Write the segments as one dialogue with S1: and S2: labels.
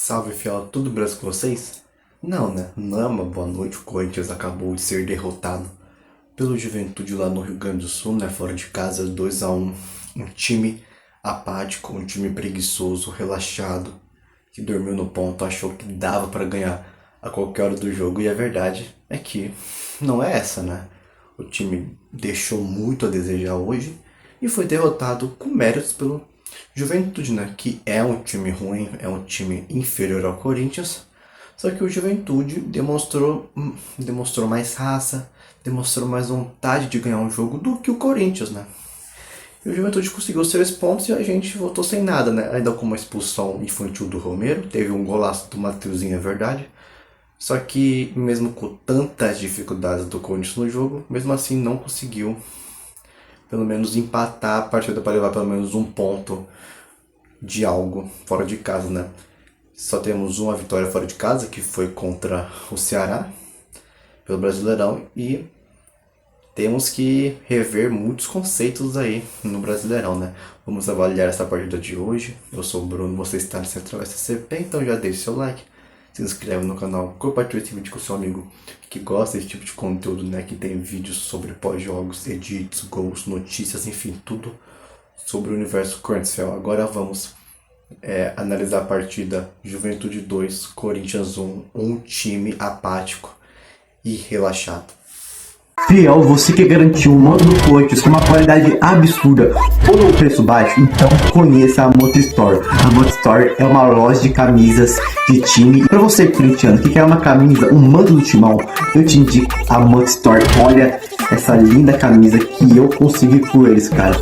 S1: Salve, fiel, tudo beleza com vocês? Não, né? Não é uma boa noite. O Corinthians acabou de ser derrotado pelo Juventude lá no Rio Grande do Sul, né? Fora de casa, 2-1. Um time apático, um time preguiçoso, relaxado, que dormiu no ponto, achou que dava pra ganhar a qualquer hora do jogo. E a verdade é que não é essa, né? O time deixou muito a desejar hoje e foi derrotado com méritos pelo Juventude, né? Que é um time ruim, é um time inferior ao Corinthians. Só que o Juventude demonstrou mais raça, demonstrou mais vontade de ganhar um jogo do que o Corinthians, né? E o Juventude conseguiu 6 pontos e a gente voltou sem nada, né? Ainda com uma expulsão infantil do Romero, teve um golaço do Mateuzinho, é verdade. Só que mesmo com tantas dificuldades do Corinthians no jogo, mesmo assim não conseguiu pelo menos empatar a partida para levar pelo menos um ponto de algo fora de casa, né? Só temos uma vitória fora de casa, que foi contra o Ceará, pelo Brasileirão, e temos que rever muitos conceitos aí no Brasileirão, né? Vamos avaliar essa partida de hoje. Eu sou o Bruno, você está no Central SCP, então já deixe seu like, se inscreve no canal, compartilha esse vídeo com seu amigo que gosta desse tipo de conteúdo, né? Que tem vídeos sobre pós-jogos, edits, gols, notícias, enfim, tudo sobre o universo Corinthians. Agora vamos analisar a partida Juventude 2, Corinthians 1, um time apático e relaxado.
S2: Fiel, você quer garantir um manto do Corinthians com uma qualidade absurda por um preço baixo? Então conheça a Moto Store. A Moto Store é uma loja de camisas de time. Para você, corintiano, que quer uma camisa, um manto do timão, eu te indico a Moto Store. Olha essa linda camisa que eu consegui por eles, cara.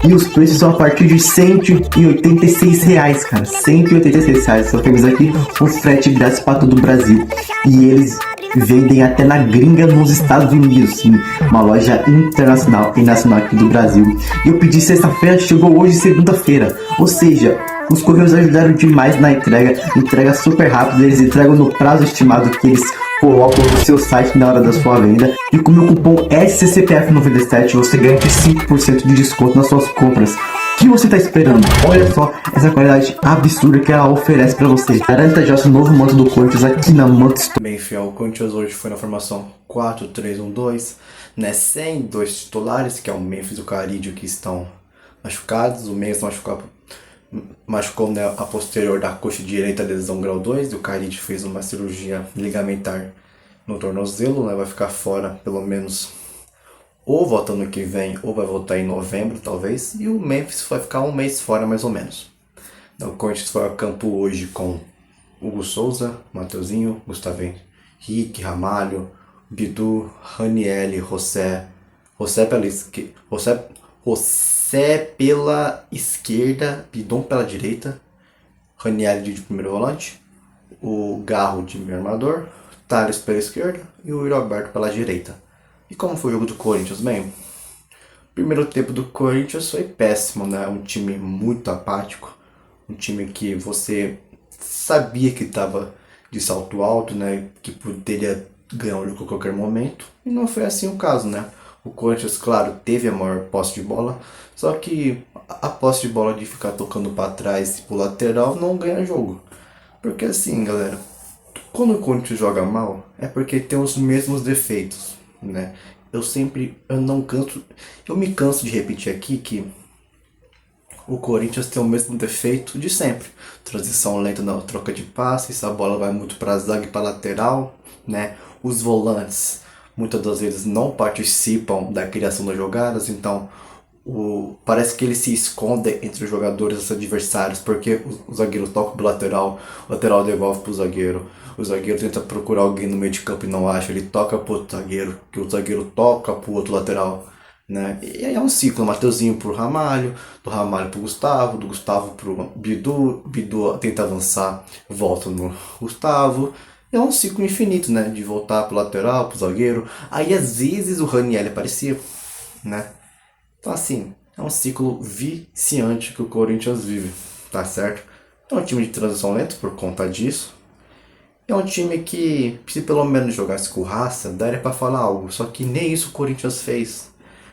S2: E os preços são a partir de R$ 186, cara. R$ 186 essa camisa aqui, com frete grátis para todo o Brasil. E eles vendem até na gringa nos Estados Unidos, sim. Uma loja internacional e nacional aqui do Brasil. E eu pedi sexta-feira, chegou hoje segunda-feira. Ou seja, os correios ajudaram demais na entrega super rápida. Eles entregam no prazo estimado que eles colocam no seu site na hora da sua venda. E com o meu cupom SCCPF97 você garante 5% de desconto nas suas compras. O que você está esperando? Olha só essa qualidade absurda que ela oferece para você. Garanta já seu novo manto do Corinthians aqui na Moto Store.
S1: Bem, fiel, o Corinthians hoje foi na formação 4-3-1-2, né? Sem dois titulares, que é o Memphis e o Carídio, que estão machucados. O Memphis machucou, né, a posterior da coxa direita, lesão grau 2, e o Carídio fez uma cirurgia ligamentar no tornozelo, né? Vai ficar fora pelo menos ou volta no que vem, ou vai voltar em novembro, talvez. E o Memphis vai ficar um mês fora, mais ou menos. O Corinthians foi a campo hoje com Hugo Souza, Mateuzinho, Gustavo Henrique, Ramalho, Bidu, Ranielli, José pela esquerda, Bidon pela direita, Ranielli de primeiro volante, o Garro de meio armador, Thales pela esquerda e o Yuri Alberto pela direita. E como foi o jogo do Corinthians? Bem, o primeiro tempo do Corinthians foi péssimo, né? Um time muito apático, um time que você sabia que estava de salto alto, né? Que poderia ganhar o jogo a qualquer momento. E não foi assim o caso, né? O Corinthians, claro, teve a maior posse de bola, só que a posse de bola de ficar tocando para trás e pro lateral não ganha jogo. Porque assim, galera, quando o Corinthians joga mal, é porque tem os mesmos defeitos, né? Eu me canso de repetir aqui que o Corinthians tem o mesmo defeito de sempre. Transição lenta na troca de passes, a bola vai muito para zaga e para lateral, né? Os volantes muitas das vezes não participam da criação das jogadas, então parece que eles se escondem entre os jogadores adversários, porque o zagueiro toca pro lateral, o lateral devolve pro zagueiro, o zagueiro tenta procurar alguém no meio de campo e não acha, ele toca pro outro zagueiro, que o zagueiro toca pro outro lateral, né? E aí é um ciclo, Mateuzinho pro Ramalho, do Ramalho pro Gustavo, do Gustavo pro Bidu, Bidu tenta avançar, volta no Gustavo. É um ciclo infinito, né? De voltar pro lateral, pro zagueiro. Aí às vezes o Raniel aparecia, né? Então assim, é um ciclo viciante que o Corinthians vive, tá certo? É um time de transição lenta por conta disso. É um time que, se pelo menos jogasse com raça, daria pra falar algo. Só que nem isso o Corinthians fez,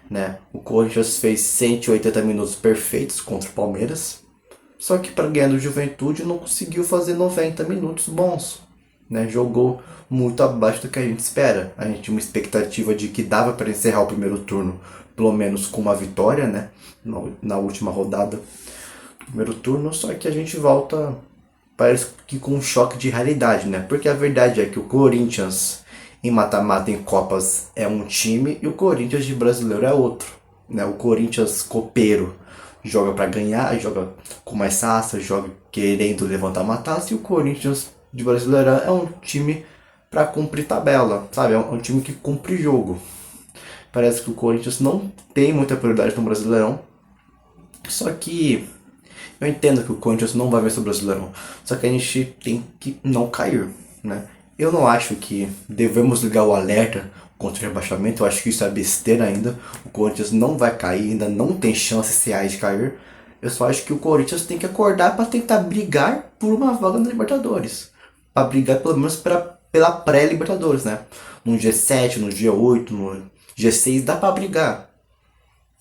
S1: né? O Corinthians fez 180 minutos perfeitos contra o Palmeiras. Só que para ganhar do Juventude não conseguiu fazer 90 minutos bons, né? Jogou muito abaixo do que a gente espera. A gente tinha uma expectativa de que dava para encerrar o primeiro turno, pelo menos com uma vitória, né? Na última rodada do primeiro turno, só que a gente volta, parece que com um choque de realidade, né? Porque a verdade é que o Corinthians em mata-mata em Copas é um time e o Corinthians de brasileiro é outro, né? O Corinthians copeiro joga para ganhar, joga com mais raça, joga querendo levantar uma taça, e o Corinthians de brasileiro é um time para cumprir tabela, sabe? É um time que cumpre jogo. Parece que o Corinthians não tem muita prioridade no Brasileirão. Só que eu entendo que o Corinthians não vai vencer o Brasileirão. Só que a gente tem que não cair, né? Eu não acho que devemos ligar o alerta contra o rebaixamento. Eu acho que isso é besteira ainda. O Corinthians não vai cair, ainda não tem chances reais de cair. Eu só acho que o Corinthians tem que acordar para tentar brigar por uma vaga na Libertadores. Para brigar pelo menos pela pré-Libertadores, né? No G7, no G8, no G6 dá para brigar.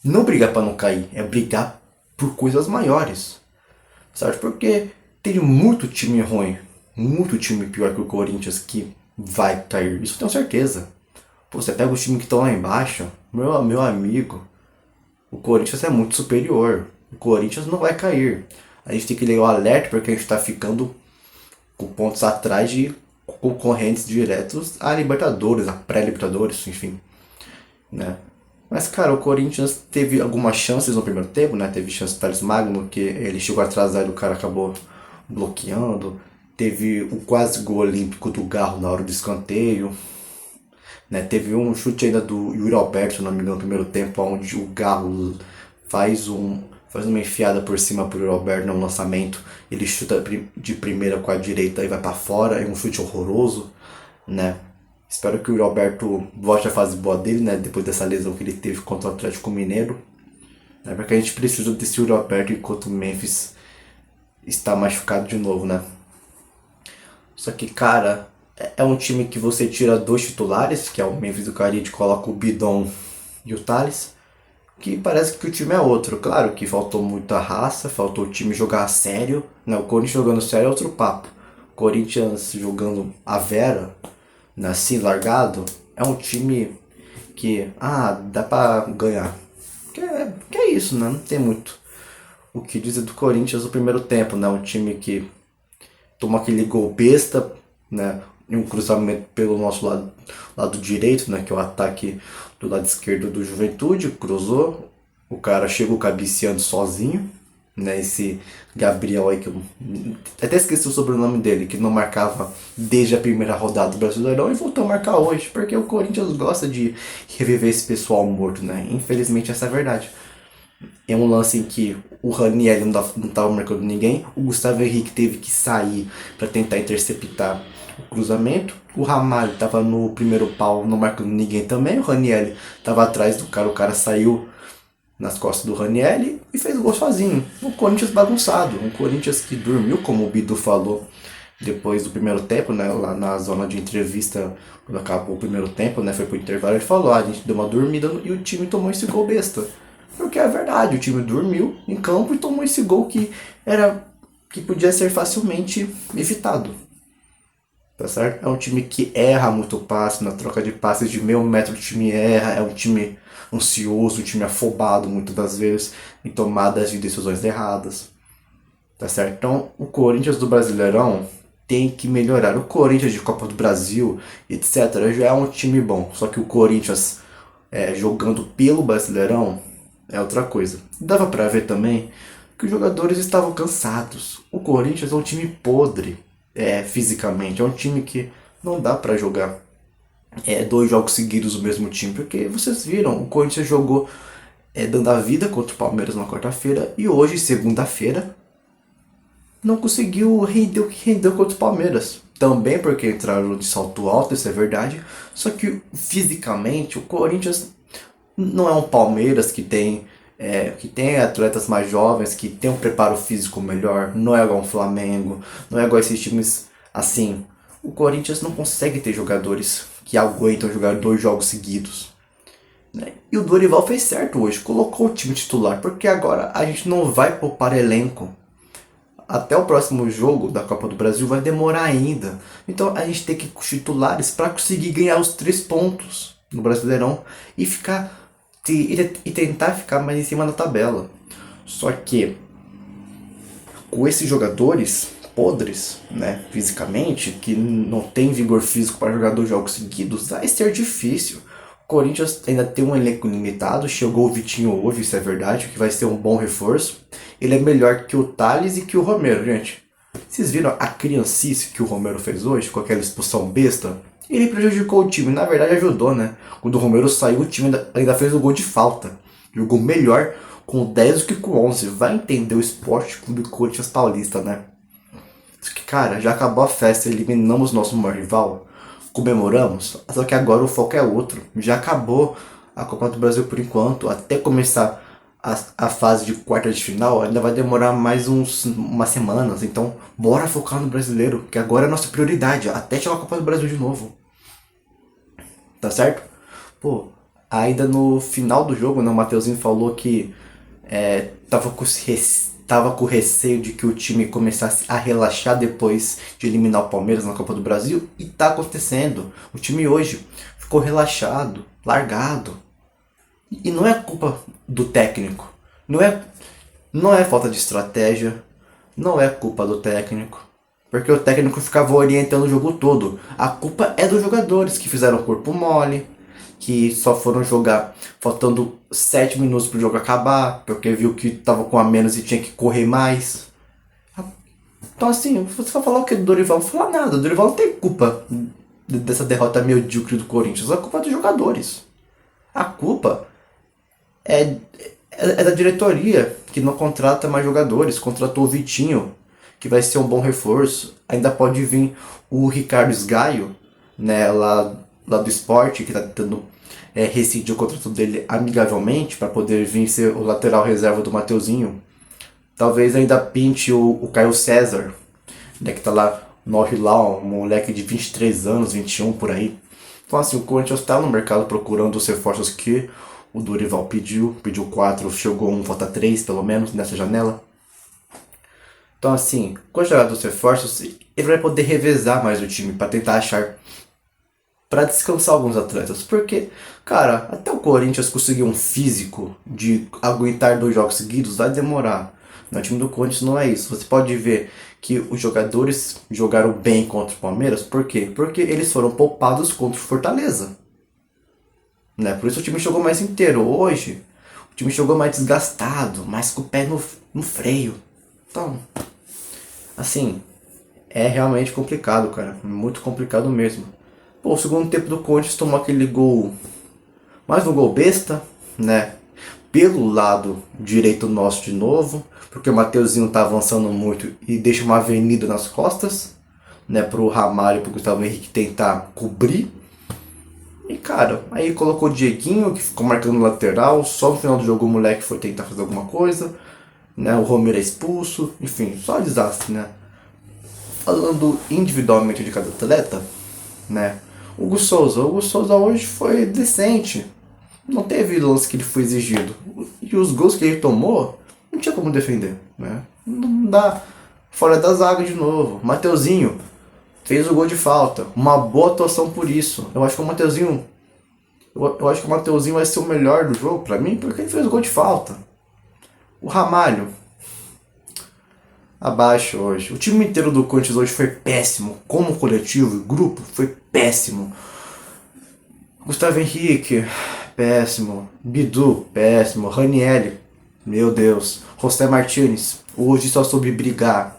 S1: Não brigar para não cair, é brigar por coisas maiores. Sabe? Porque tem muito time ruim, muito time pior que o Corinthians que vai cair. Isso eu tenho certeza. Pô, você pega os times que estão lá embaixo, meu amigo, o Corinthians é muito superior. O Corinthians não vai cair. A gente tem que ligar o alerta porque a gente está ficando com pontos atrás de concorrentes diretos a Libertadores, a pré-Libertadores, enfim, né? Mas, cara, o Corinthians teve algumas chances no primeiro tempo, né? Teve chance do Thales Magno, que ele chegou atrasado e o cara acabou bloqueando. Teve o quase gol olímpico do Garro na hora do escanteio, né? Teve um chute ainda do Yuri Alberto, se não me engano, no primeiro tempo, onde o Garro faz uma enfiada por cima pro Yuri Alberto no lançamento. Ele chuta de primeira com a direita e vai para fora. É um chute horroroso, né? Espero que o Alberto volte à fase boa dele, né? Depois dessa lesão que ele teve contra o Atlético Mineiro. Né? Porque a gente precisa desse Yuri Alberto enquanto o Memphis está machucado de novo, né? Só que, cara, é um time que você tira dois titulares, que é o Memphis e o Caride, coloca o Bidon e o Thales, que parece que o time é outro. Claro que faltou muita raça, faltou o time jogar a sério, né? O Corinthians jogando sério é outro papo. O Corinthians jogando a Vera, assim, largado, é um time que, dá pra ganhar. Que é isso, né? Não tem muito o que dizer do Corinthians no primeiro tempo, né? Um time que toma aquele gol besta, né? E um cruzamento pelo nosso lado direito, né? Que é o ataque do lado esquerdo do Juventude, cruzou. O cara chegou cabeceando sozinho, né? Esse Gabriel aí, que eu até esqueci o sobrenome dele, que não marcava desde a primeira rodada do Brasileirão e voltou a marcar hoje, porque o Corinthians gosta de reviver esse pessoal morto, né? Infelizmente essa é a verdade. É um lance em que o Ranieri não estava marcando ninguém, o Gustavo Henrique teve que sair para tentar interceptar o cruzamento, o Ramalho estava no primeiro pau não marcando ninguém também, o Ranieri estava atrás do cara, o cara saiu nas costas do Ranieri e fez gol sozinho. Um Corinthians bagunçado, um Corinthians que dormiu, como o Bidu falou depois do primeiro tempo, né, lá na zona de entrevista, quando acabou o primeiro tempo, né, foi pro intervalo, ele falou, a gente deu uma dormida e o time tomou esse gol besta. Porque é verdade, o time dormiu em campo e tomou esse gol que podia ser facilmente evitado. Tá certo? É um time que erra muito passe, na troca de passes de meio metro o time erra, é um time ansioso, um time afobado muitas das vezes em tomadas de decisões erradas. Tá certo? Então o Corinthians do Brasileirão tem que melhorar. O Corinthians de Copa do Brasil, etc., já é um time bom. Só que o Corinthians jogando pelo Brasileirão é outra coisa. Dava pra ver também que os jogadores estavam cansados. O Corinthians é um time podre, fisicamente. É um time que não dá pra jogar 2 jogos seguidos o mesmo time. Porque vocês viram, o Corinthians jogou dando a vida contra o Palmeiras na quarta-feira. E hoje, segunda-feira, não conseguiu render o que rendeu contra o Palmeiras. Também porque entraram de salto alto, isso é verdade. Só que fisicamente o Corinthians não é um Palmeiras que tem atletas mais jovens, que tem um preparo físico melhor. Não é igual um Flamengo, não é igual esses times assim. O Corinthians não consegue ter jogadores que aguentam jogar 2 jogos seguidos, né? E o Dorival fez certo hoje, colocou o time titular, porque agora a gente não vai poupar elenco até o próximo jogo da Copa do Brasil vai demorar ainda. Então a gente tem que ir com os titulares para conseguir ganhar os 3 pontos no Brasileirão e tentar ficar mais em cima da tabela. Só que com esses jogadores podres, né, fisicamente, que não tem vigor físico para jogar 2 jogos seguidos, vai ser difícil. O Corinthians ainda tem um elenco limitado, chegou o Vitinho hoje, isso é verdade, que vai ser um bom reforço. Ele é melhor que o Thales e que o Romero, gente. Vocês viram a criancice que o Romero fez hoje, com aquela expulsão besta? Ele prejudicou o time, na verdade ajudou, né? Quando o Romero saiu, o time ainda fez o gol de falta. Jogou melhor com 10 do que com 11. Vai entender o Esporte Clube Corinthians Paulista, né? Cara, já acabou a festa, eliminamos nosso maior rival, comemoramos, só que agora o foco é outro. Já acabou a Copa do Brasil por enquanto, até começar a fase de quarta de final ainda vai demorar mais umas semanas, então bora focar no brasileiro, que agora é a nossa prioridade, até chegar a Copa do Brasil de novo. Tá certo? Pô, ainda no final do jogo, né, o Mateuzinho falou que tava com receio de que o time começasse a relaxar depois de eliminar o Palmeiras na Copa do Brasil, e tá acontecendo. O time hoje ficou relaxado, largado. E não é culpa do técnico. Não é falta de estratégia. Não é culpa do técnico. Porque o técnico ficava orientando o jogo todo. A culpa é dos jogadores que fizeram corpo mole, que só foram jogar faltando 7 minutos pro jogo acabar, porque viu que tava com a menos e tinha que correr mais. Então assim, você vai falar o que do Dorival? Não fala nada. O Dorival não tem culpa dessa derrota medíocre do Corinthians. A culpa é dos jogadores. A culpa é da diretoria, que não contrata mais jogadores. Contratou o Vitinho, que vai ser um bom reforço. Ainda pode vir o Ricardo Sgaio, né, lá do Sport, que está tentando rescindir o contrato dele amigavelmente para poder vir ser o lateral reserva do Mateuzinho. Talvez ainda pinte o Caio César, né, que está lá no Hilal, um moleque de 23 anos, 21 por aí. Então assim, o Corinthians está no mercado procurando os reforços que o Dorival pediu 4, chegou um, falta 3 pelo menos nessa janela. Então assim, com a chegada dos reforços, ele vai poder revezar mais o time para tentar achar, para descansar alguns atletas. Porque, cara, até o Corinthians conseguir um físico de aguentar 2 jogos seguidos vai demorar. No time do Corinthians não é isso. Você pode ver que os jogadores jogaram bem contra o Palmeiras. Por quê? Porque eles foram poupados contra o Fortaleza, né? Por isso o time jogou mais inteiro. Hoje, o time jogou mais desgastado, mais com o pé no freio. Então, assim, é realmente complicado, cara. Muito complicado mesmo. Pô, o segundo tempo do Corinthians tomou aquele gol, mais um gol besta, né? Pelo lado direito nosso de novo, porque o Mateuzinho tá avançando muito e deixa uma avenida nas costas, né? Pro Ramalho e pro Gustavo Henrique tentar cobrir. E cara, aí colocou o Dieguinho, que ficou marcando lateral. Só no final do jogo o moleque foi tentar fazer alguma coisa, né? O Romero é expulso. Enfim, só desastre, né? Falando individualmente de cada atleta, né? O Hugo Souza hoje foi decente. Não teve lance que ele foi exigido. E os gols que ele tomou, não tinha como defender, né? Não dá. Fora da zaga de novo. Mateuzinho fez o gol de falta. Uma boa atuação por isso. Eu acho que o Mateuzinho vai ser o melhor do jogo pra mim, porque ele fez o gol de falta. O Ramalho, abaixo hoje. O time inteiro do Corinthians hoje foi péssimo. Como coletivo e grupo, foi péssimo. Gustavo Henrique, péssimo. Bidu, péssimo. Ranieri, meu Deus. José Martínez, hoje só soube brigar,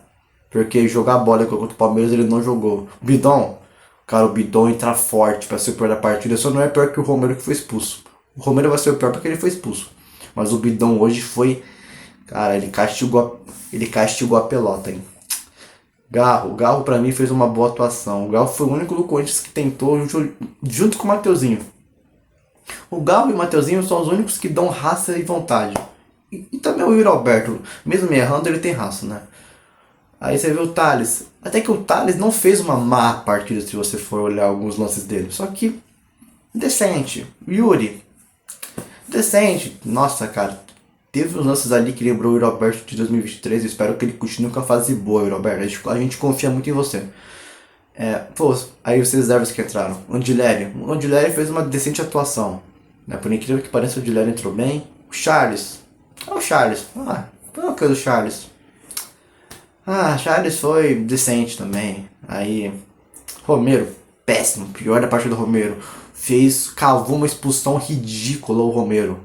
S1: porque jogar bola contra o Palmeiras ele não jogou. Bidon, cara, o Bidon entra forte pra ser o pior da partida. Só não é pior que o Romero, que foi expulso. O Romero vai ser o pior porque ele foi expulso. Mas o Bidon hoje foi... Cara, ele castigou a pelota, hein? Garro pra mim fez uma boa atuação. O Garro foi o único do Corinthians que tentou junto com o Mateuzinho. O Garro e o Mateuzinho são os únicos que dão raça e vontade. E também o Yuri Alberto, mesmo me errando, ele tem raça, né? Aí você vê o Thales. Até que o Thales não fez uma má partida se você for olhar alguns lances dele. Só que decente. Yuri, decente. Nossa, cara. teve uns lances ali que lembrou o Roberto de 2023. Eu espero que ele continue com a fase boa, Roberto. A gente confia muito em você. Pô, aí os reservas que entraram. O Andileri fez uma decente atuação. Né? Por incrível que pareça, o Andileri entrou bem. O Charles. Foi uma coisa do Charles. Charles foi decente também. Aí, Romero, péssimo. Pior da parte do Romero. Cavou uma expulsão ridícula o Romero.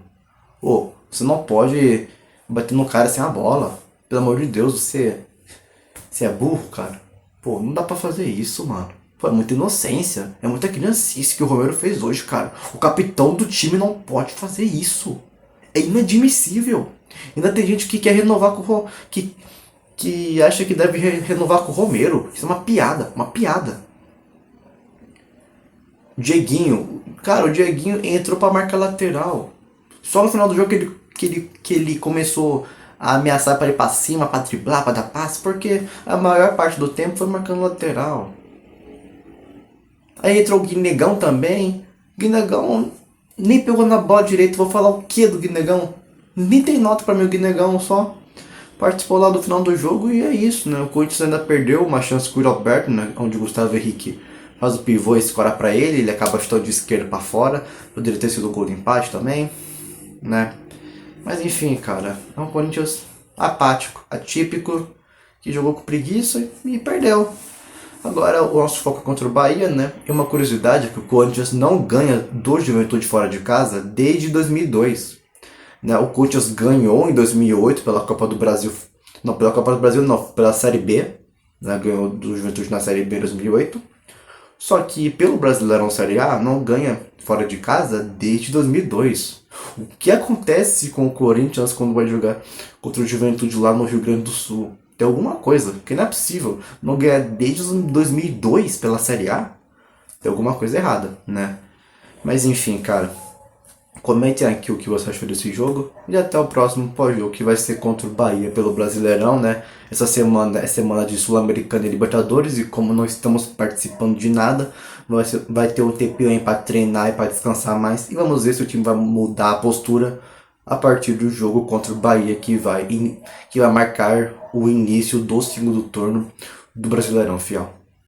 S1: Você não pode bater no cara sem a bola. Pelo amor de Deus, você é burro, cara. Não dá pra fazer isso, mano. É muita inocência. É muita criancice que o Romero fez hoje, cara. O capitão do time não pode fazer isso. É inadmissível. Ainda tem gente que quer renovar com o que acha que deve renovar com o Romero. Isso é uma piada. Uma piada. Dieguinho. Cara, o Dieguinho entrou pra marcar lateral. Só no final do jogo que ele começou a ameaçar para ir pra cima, pra driblar, pra dar passe, porque a maior parte do tempo foi marcando lateral. Aí entrou o Guinegão também. Guinegão nem pegou na bola direito. Vou falar o que do Guinegão? Nem tem nota pra mim o Guinegão, só participou lá do final do jogo e é isso, né? O Corinthians ainda perdeu uma chance com o Roberto, né? Onde o Gustavo Henrique faz o pivô e escora pra ele acaba chutando de esquerda pra fora. Poderia ter sido o gol de empate também, né? Mas enfim, cara, é um Corinthians apático, atípico, que jogou com preguiça e perdeu. Agora o nosso foco é contra o Bahia, né? E uma curiosidade é que o Corinthians não ganha do Juventude fora de casa desde 2002. Né? O Corinthians ganhou em 2008 pela Copa do Brasil. Não, pela Copa do Brasil não, pela Série B. Né? Ganhou do Juventude na Série B em 2008. Só que pelo Brasileirão Série A não ganha fora de casa desde 2002. O que acontece com o Corinthians quando vai jogar contra o Juventude lá no Rio Grande do Sul? Tem alguma coisa, porque não é possível não ganhar desde 2002 pela Série A. Tem alguma coisa errada, né? Mas enfim, cara, comentem aqui o que você achou desse jogo e até o próximo pós-jogo, que vai ser contra o Bahia pelo Brasileirão, né? Essa semana é semana de Sul-Americana e Libertadores, e como não estamos participando de nada, vai ter um tempinho aí para treinar e para descansar mais, e vamos ver se o time vai mudar a postura a partir do jogo contra o Bahia, que vai marcar o início do segundo turno do Brasileirão, fiel.